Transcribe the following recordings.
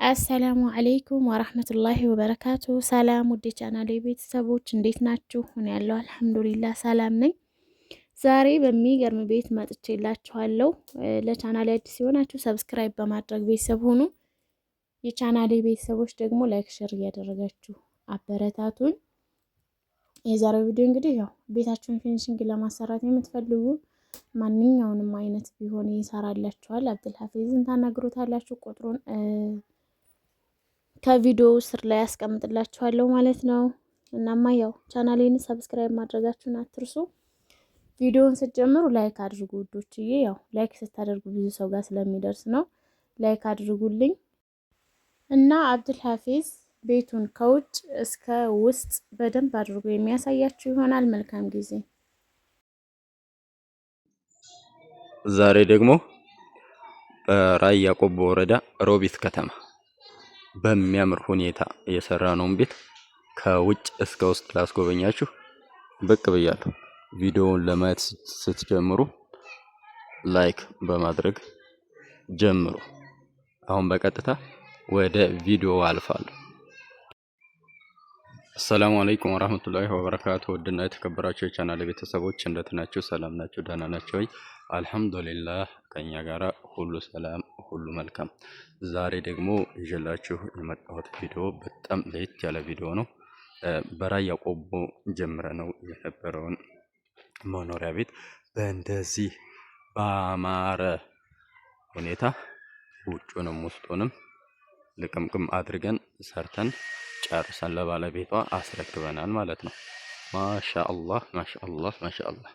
አሰላሙ አለይኩም ወራህመቱላሂ ወበረካቱ። ሰላም ውድ ቻናሌ ቤተሰቦች እንዴት ናችሁ? እኔ ያለው አልሐምዱሊላህ ሰላም ነኝ። ዛሬ በሚገርም ቤት መጥቼላችኋለሁ። ለቻናሌ አዲስ ሲሆናችሁ ሰብስክራይብ በማድረግ ቤተሰብ ሁኑ። የቻናሌ ቤተሰቦች ደግሞ ላይክ፣ ሼር እያደረጋችሁ አበረታቱን። የዛሬው ቪዲዮ እንግዲህ ያው ቤታችሁን ፊኒሽንግ ለማሰራት የምትፈልጉ ማንኛውንም አይነት ቢሆን ይሰራላችኋል። አብዱልሐፊዝን ታናግሩታላችሁ። ቁጥሩን ከቪዲዮ ስር ላይ ያስቀምጥላችኋለሁ ማለት ነው። እናማ ያው ቻናሌን ሰብስክራይብ ማድረጋችሁን አትርሱ። ቪዲዮውን ስትጀምሩ ላይክ አድርጉ ውዶችዬ። ያው ላይክ ስታደርጉ ብዙ ሰው ጋር ስለሚደርስ ነው። ላይክ አድርጉልኝ እና አብዱልሐፊዝ ቤቱን ከውጭ እስከ ውስጥ በደንብ አድርጎ የሚያሳያችሁ ይሆናል። መልካም ጊዜ። ዛሬ ደግሞ በራያ ቆቦ ወረዳ ሮቢት ከተማ በሚያምር ሁኔታ የሰራነውን ቤት ከውጭ እስከ ውስጥ ላስጎበኛችሁ ብቅ ብያለሁ። ቪዲዮውን ለማየት ስትጀምሩ ላይክ በማድረግ ጀምሩ። አሁን በቀጥታ ወደ ቪዲዮ አልፋለሁ። አሰላሙ አለይኩም ወራህመቱላሂ ወበረካቱ። ውድና የተከበራችሁ የቻናል ቤተሰቦች እንደት ናችሁ? ሰላም ናችሁ? ደህና ናችሁ ወይ? አልሐምዱሊላህ ከኛ ጋራ ሁሉ ሰላም፣ ሁሉ መልካም። ዛሬ ደግሞ ይዤላችሁ የመጣሁት ቪዲዮ በጣም ለየት ያለ ቪዲዮ ነው። በራያ ቆቦ ጀምረ ነው የነበረውን መኖሪያ ቤት በእንደዚህ ባማረ ሁኔታ ውጭውንም ውስጡንም ልቅምቅም አድርገን ሰርተን ጨርሰን ለባለቤቷ አስረክበናል ማለት ነው። ማሻአላህ ማሻአላህ ማሻአላህ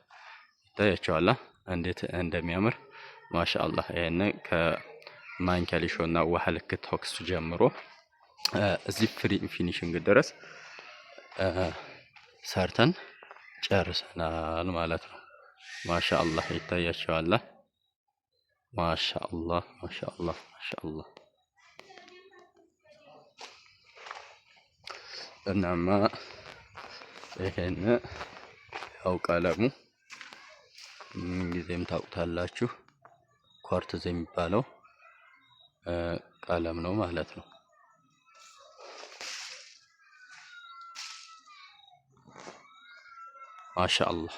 ይታያችኋል እንዴት እንደሚያምር ማሻአላህ። ይሄን ከማንኪያ ሊሾና ውሃ ልክ ተኩስ ጀምሮ እዚህ ፊኒሽንግ ድረስ ሰርተን ጨርሰናል ማለት ነው። ማሻአላህ ይታያችኋል። ማሻአላህ ማሻአላህ ማሻአላህ። እናማ ይሄን ያው ቀለሙ ጊዜም ታውቁታላችሁ ኳርትዝ የሚባለው ቀለም ነው ማለት ነው። ማሻአላህ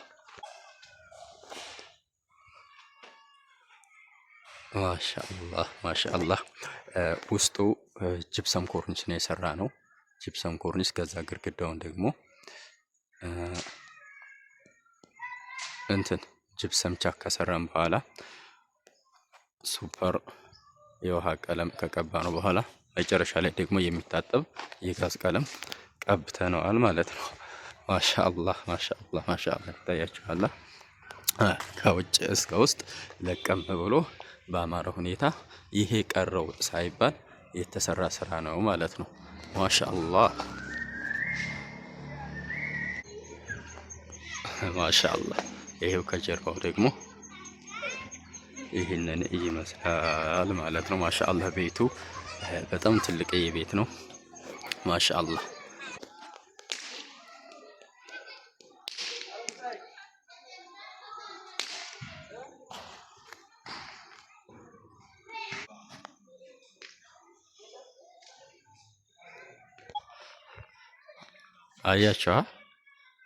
ማሻአላህ ማሻአላህ። ውስጡ ጅብሰም ኮርኒስ ነው የሰራ ነው። ጂፕሰም ኮርኒስ ከዛ ግድግዳውን ደግሞ ጂፕሰም ቻክ ከሰራን በኋላ ሱፐር የውሃ ቀለም ከቀባ ነው በኋላ መጨረሻ ላይ ደግሞ የሚታጠብ የጋዝ ቀለም ቀብተነዋል ማለት ነው። ማሻአላህ ማሻአላህ ማሻአላህ ይታያችኋል። ከውጭ እስከ ውስጥ ለቀም ብሎ በአማረ ሁኔታ ይሄ ቀረው ሳይባል የተሰራ ስራ ነው ማለት ነው። ማሻአላህ ማሻአላህ። ይሄው ከጀርባው ደግሞ ይሄንን ይመስላል ማለት ነው። ማሻአላህ ቤቱ በጣም ትልቅ ቤት ነው። ማሻአላህ አያችኋ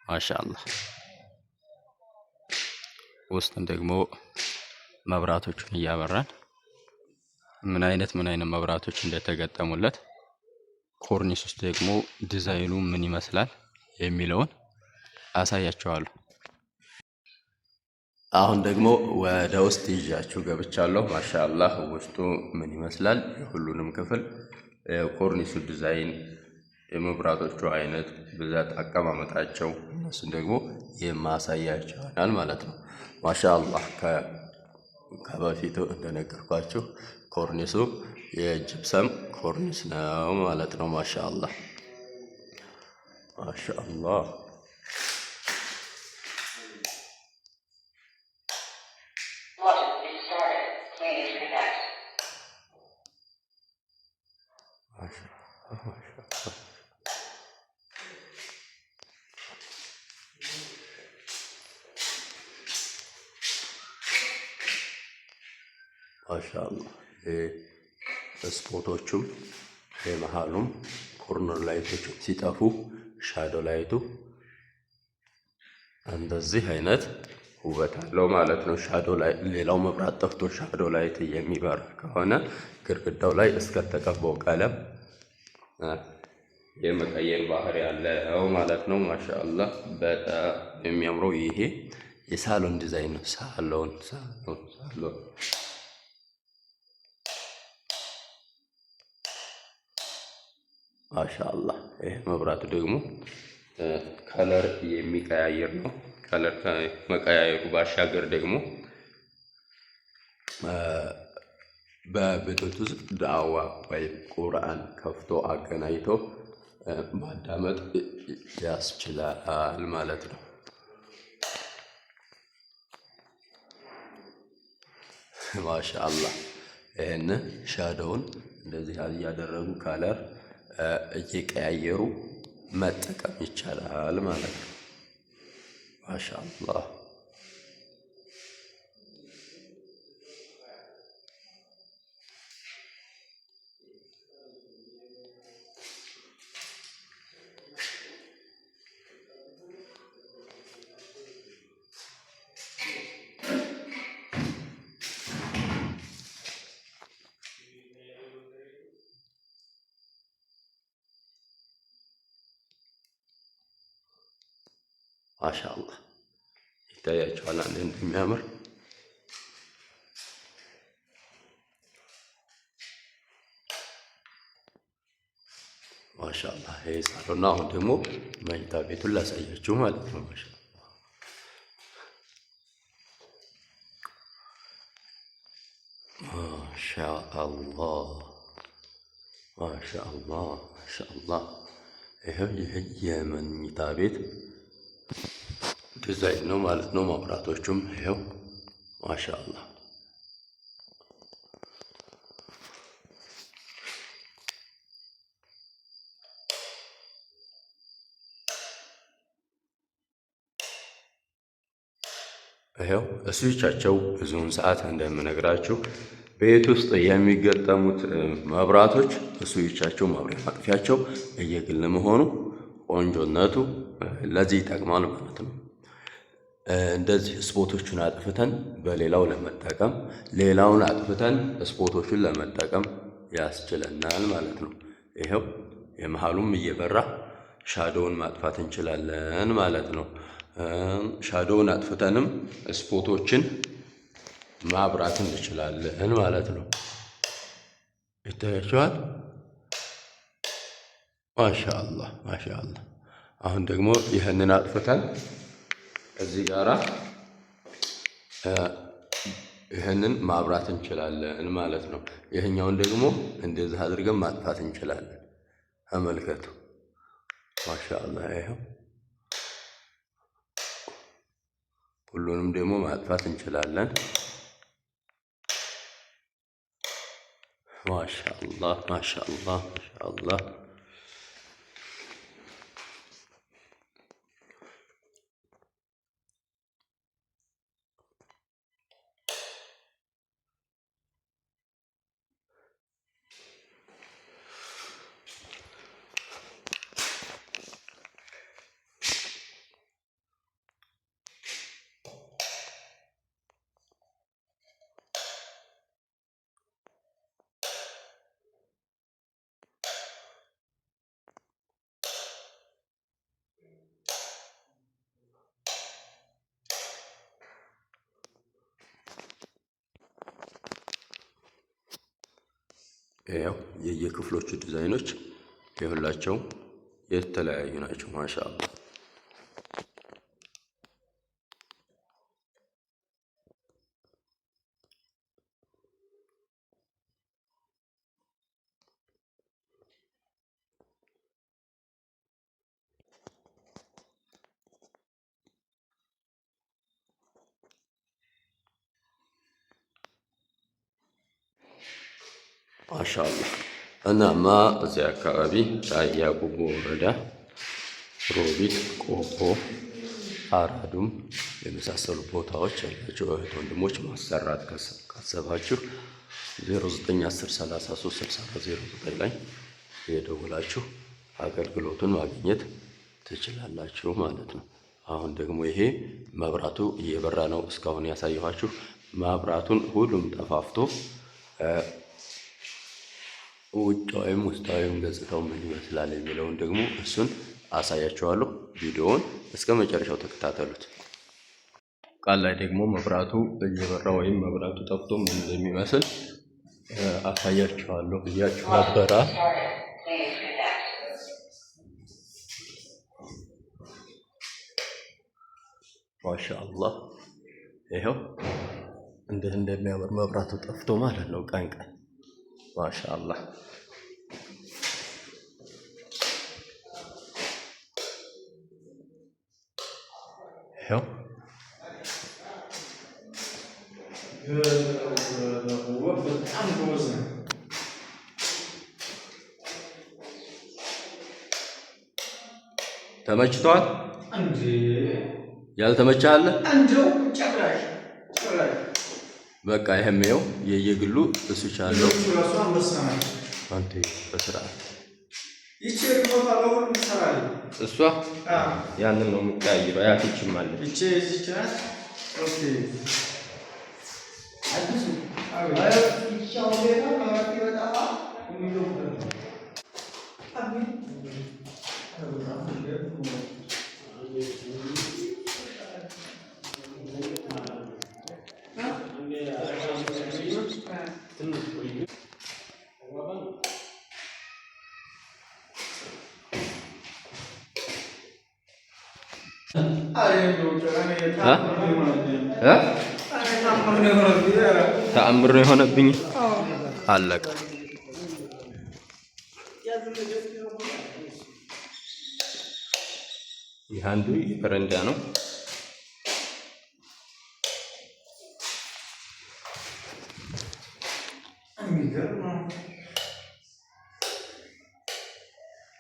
ማሻአላህ። ውስጥም ደግሞ መብራቶቹን እያበራን ምን አይነት መብራቶች እንደተገጠሙለት ኮርኒስ ውስጥ ደግሞ ዲዛይኑ ምን ይመስላል የሚለውን አሳያችኋለሁ። አሁን ደግሞ ወደ ውስጥ ይዣችሁ ገብቻለሁ። ማሻአላህ ውስጡ ምን ይመስላል የሁሉንም ክፍል ኮርኒሱ ዲዛይን፣ የመብራቶቹ አይነት ብዛት፣ አቀማመጣቸው እነሱን ደግሞ የማሳያችሁ ይሆናል ማለት ነው። ማሻአላህ ከበፊቱ እንደነገርኳችሁ ኮርኒሱ የጂፕሰም ኮርኒስ ነው ማለት ነው። ማሻአላህ ማሻአላህ ማሻአላህ። ስፖቶቹም የመሃሉም ኮርነር ላይቶች ሲጠፉ ሻዶ ላይቱ እንደዚህ አይነት ውበት አለው ማለት ነው። ሻዶ ላይ ሌላው መብራት ጠፍቶ ሻዶ ላይት የሚበራ ከሆነ ግድግዳው ላይ እስከተቀባው ቀለም የመቀየር ባህሪ ያለው ማለት ነው። ማሻአላህ በጣም የሚያምረው ይሄ የሳሎን ዲዛይን ነው። ሳሎን ማሻአላህ። ይሄ መብራቱ ደግሞ ከለር የሚቀያየር ነው። ከለር ከመቀያየሩ ባሻገር ደግሞ በብሉቱዝ ዳዋ ወይም ቁርአን ከፍቶ አገናኝቶ ማዳመጥ ያስችላል ማለት ነው። ማሻአላህ። ይህን ሻዶውን እንደዚህ እያደረጉ ካለር እየቀያየሩ መጠቀም ይቻላል ማለት ነው። ማሻአላህ። ማሻአላህ ይታያችኋል አንዴ እንደሚያምር። ማሻአላህ ይሄ ሳሎን ነው። አሁን ደግሞ መኝታ ቤቱን ላሳያችሁ ማለት ነው። ማሻአላህ ማሻአላህ ማሻአላህ። ይሄው የመኝታ ቤት ዲዛይን ነው ማለት ነው። መብራቶቹም ይሄው ማሻአላህ። ይሄው ስዊቻቸው ብዙውን ሰዓት እንደምነግራችሁ ቤት ውስጥ የሚገጠሙት መብራቶች ስዊቻቸው ማብሪያ ማጥፊያቸው የግል መሆኑ ቆንጆነቱ ለዚህ ይጠቅማል ማለት ነው። እንደዚህ ስፖቶቹን አጥፍተን በሌላው ለመጠቀም ሌላውን አጥፍተን ስፖቶቹን ለመጠቀም ያስችለናል ማለት ነው። ይሄው የመሃሉም እየበራ ሻዶውን ማጥፋት እንችላለን ማለት ነው። ሻዶውን አጥፍተንም ስፖቶችን ማብራት እንችላለን ማለት ነው። ይታያችኋል። ማሻአላህ ማሻአላህ። አሁን ደግሞ ይህንን አጥፍተን እዚህ ጋራ ይህንን ማብራት እንችላለን ማለት ነው። ይህኛውን ደግሞ እንደዚህ አድርገን ማጥፋት እንችላለን። ተመልከቱ። ማሻአላህ። ይሄው ሁሉንም ደግሞ ማጥፋት እንችላለን። ማሻአላህ ማሻአላህ ማሻአላህ። ያው የየክፍሎቹ ዲዛይኖች የሁላቸው የተለያዩ ናቸው። ማሻአላህ ማሻአላህ። እናማ እዚህ አካባቢ ራያ ቆቦ ወረዳ ሮቢት፣ ቆቦ፣ አራዱም የመሳሰሉ ቦታዎች ያላቸው እህት ወንድሞች ማሰራት ካሰባችሁ 0910336409 ላይ እየደወላችሁ አገልግሎቱን ማግኘት ትችላላችሁ ማለት ነው። አሁን ደግሞ ይሄ መብራቱ እየበራ ነው። እስካሁን ያሳየኋችሁ መብራቱን ሁሉም ጠፋፍቶ ውጫዊም ውስጣዊም ገጽታው ምን ይመስላል የሚለውን ደግሞ እሱን አሳያችኋለሁ። ቪዲዮውን እስከ መጨረሻው ተከታተሉት። ቃል ላይ ደግሞ መብራቱ እየበራ ወይም መብራቱ ጠፍቶ ምን እንደሚመስል አሳያችኋለሁ ብያችሁ ነበረ። ማሻአላህ ይሄው እንዴት እንደሚያምር መብራቱ ጠፍቶ ማለት ነው። ቀን ቀን ማሻአላህ ይሄው ተመችቷል። ያልተመቻ አለ በቃ ይሄም ይኸው የየግሉ እሱ ቻለው አንተ በስርዓት እሷ ያንን ነው የምትቀያይረው። አያትችም ማለት እቺ እዚች ናት። ኦኬ አዲሱ አይ ይቻው ቤታ ማለት ይወጣፋ የሚለው ተአምር ነው የሆነብኝ። አለቀ። ይህ አንዱ በረንዳ ነው።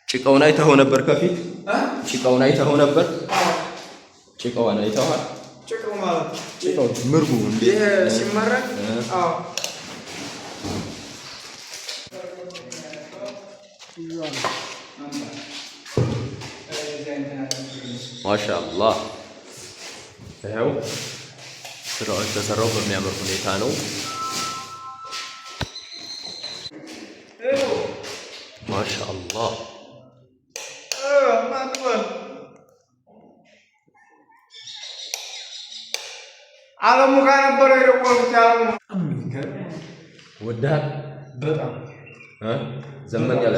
ጭቃውን አይተኸው ነበር? ከፊት ጭቃውን አይተኸው ነበር? ጭቃውን አይተኸዋል? ጭቃው ማለት ጭቃው ምርጉ እንዴ ሲመረቅ? አዎ ማሻአላህ። ይኸው ስራው የተሰራው በሚያምር ሁኔታ ነው። ማሻአላህ አለሙ ጋር ነበር የደወልኩት። ወዳህ በጣም ዘመን ያለ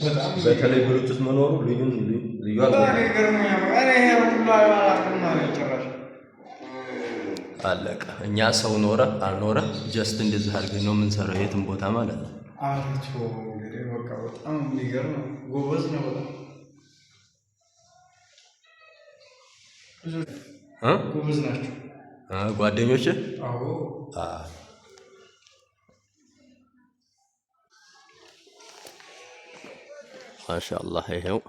በጣም በተለይ ብሉቱዝ መኖሩ ልዩ አለቀ። እኛ ሰው ኖረ አልኖረ ጀስት እንደዚህ አድርገን ነው የምንሰራው የትም ቦታ ማለት ነው። አሪፍ እንግዲህ በቃ በጣም የሚገርም ጎበዝ ነው። በጣም ጎበዝ ናቸው ጓደኞች። አዎ ማሻአላህ። ይሄው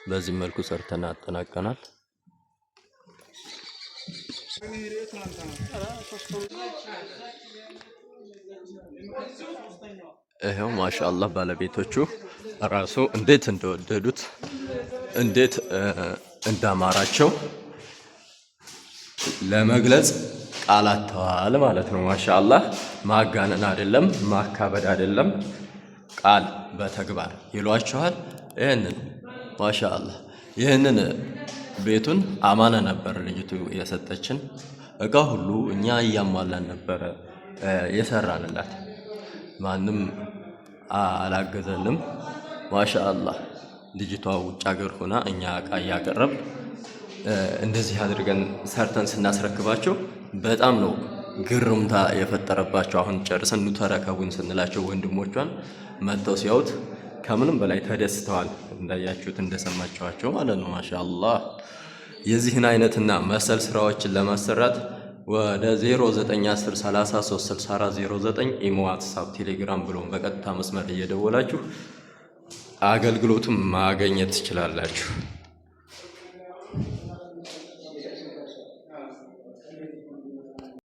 በዚህ መልኩ ሰርተን አጠናቀናል። ይሄው ማሻአላህ ባለቤቶቹ ራሱ እንዴት እንደወደዱት እንዴት እንዳማራቸው ለመግለጽ ቃላት ተዋል ማለት ነው። ማሻአላህ ማጋነን አይደለም፣ ማካበድ አይደለም፣ ቃል በተግባር ይሏቸዋል። ይሄንን ማሻአላህ ይሄንን ቤቱን አማና ነበር ልጅቱ የሰጠችን እቃ ሁሉ እኛ እያሟላን ነበር የሰራንላት። ማንም አላገዘንም። ማሻአላህ ልጅቷ ውጭ ሀገር ሆና እኛ እቃ እያቀረብ እንደዚህ አድርገን ሰርተን ስናስረክባቸው በጣም ነው ግርምታ የፈጠረባቸው። አሁን ጨርሰን ኑ ተረከቡን ስንላቸው ወንድሞቿን መጥተው ሲያዩት ከምንም በላይ ተደስተዋል። እንዳያችሁት እንደሰማችኋቸው ማለት ነው። ማሻአላህ የዚህን አይነትና መሰል ስራዎችን ለማሰራት ወደ 0910336409 ኢሞ፣ ዋትስአፕ፣ ቴሌግራም ብሎም በቀጥታ መስመር እየደወላችሁ አገልግሎቱን ማግኘት ትችላላችሁ።